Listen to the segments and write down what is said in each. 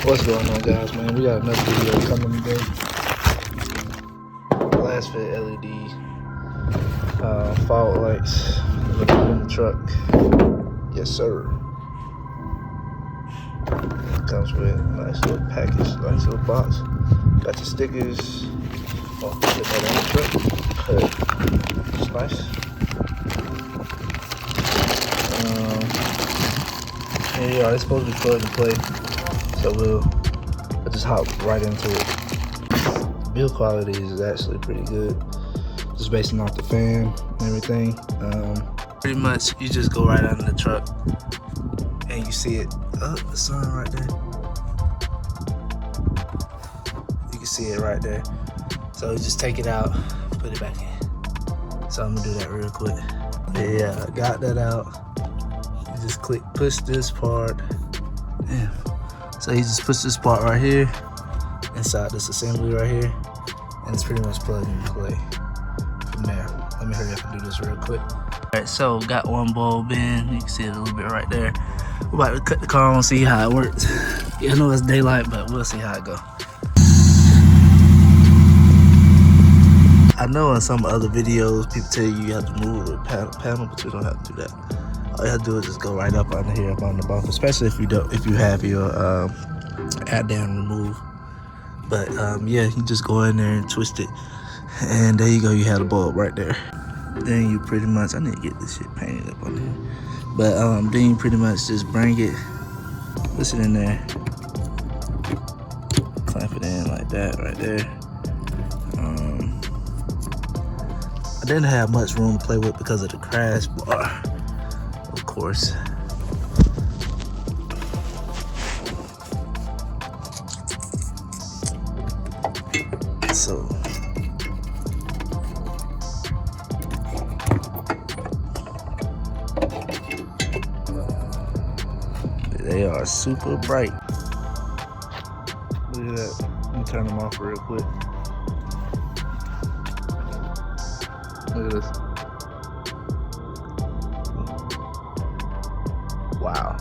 What's going on, guys, man? We got another video coming today. LASfit LED fog lights in the truck. Yes, sir. Comes with a nice little package, nice little box. Got your stickers. Oh, put that on the truck. It's nice. Here you are. It's supposed to be plug and play. So we'll just hop right into it. The build quality is actually pretty good. Just basing off the fan and everything. Pretty much you just go right under the truck and you see it. Oh, the sun right there. You can see it right there. So you just take it out, put it back in. So I'm gonna do that real quick. Yeah, I got that out. You just push this part. Yeah. So he just puts this part right here inside this assembly right here, and it's pretty much plug and play from there. Let me hurry up and do this real quick. Alright, so got one bulb in. You can see it a little bit right there. We're about to cut the car on and see how it works. Yeah, I know it's daylight, but we'll see how it goes. I know in some other videos people tell you have to move the panel, but you don't have to do that. All you have to do is just go right up under here, up on the bumper, especially if you have your add down remove. But yeah, you just go in there and twist it, and there you go. You have the bulb right there. Then you pretty much, I need to get this shit painted up on here. But then you pretty much just bring it, push it in there, clamp it in like that right there. I didn't have much room to play with because of the crash bar, of course. So they are super bright. Look at that. Let me turn them off real quick. Look at this. Wow.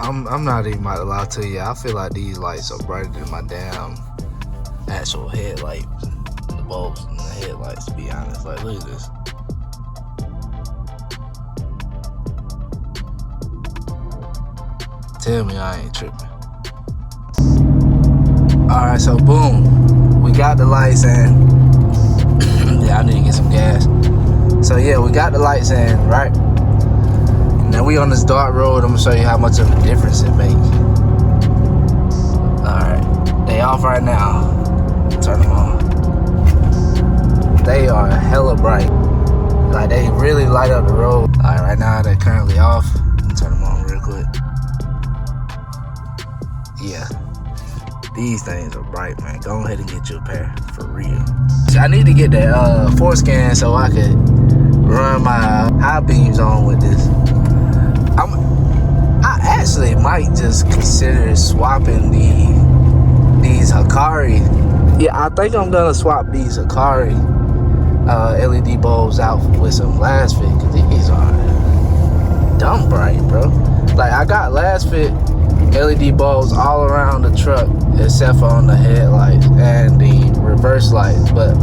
I'm not even about to lie to you. I feel like these lights are brighter than my damn actual headlight, the bulbs and the headlights, to be honest. Like, look at this. Tell me I ain't tripping. Alright, so boom. We got the lights in. Yeah, I need to get some gas. So yeah, we got the lights in, right? Now we on this dark road. I'm gonna show you how much of a difference it makes. Alright, they off right now. Turn them on. They are hella bright. Like, they really light up the road. Alright, right now they're currently off. Turn them on real quick. Yeah, these things are bright, man. Go ahead and get you a pair, for real. I need to get that 4scan so I could run my high beams on with this. I actually might just consider swapping these Hikari. Yeah, I think I'm gonna swap these Hikari LED bulbs out with some LASfit, because these are dumb bright, bro. Like, I got LASfit LED bulbs all around the truck except for on the headlights and the reverse lights, but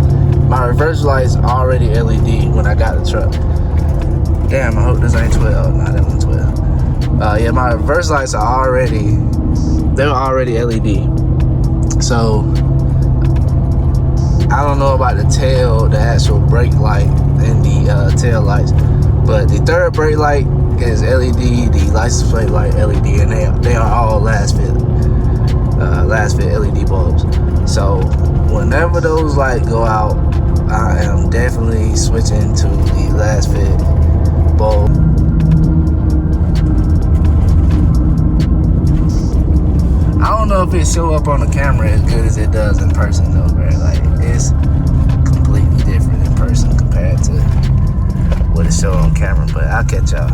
my reverse lights already LED when I got the truck. Damn, I hope this ain't 12. Nah, that one's 12. Yeah, my reverse lights are already, they were already LED. So I don't know about the actual brake light and the tail lights, but the third brake light is LED, the license plate light LED, and they are all LASfit LED bulbs. So whenever those lights go out, I am definitely switching to the LASfit bulb. I don't know if it show up on the camera as good as it does in person though, bro. Like, it's completely different in person compared to what it show on camera. But I'll catch y'all.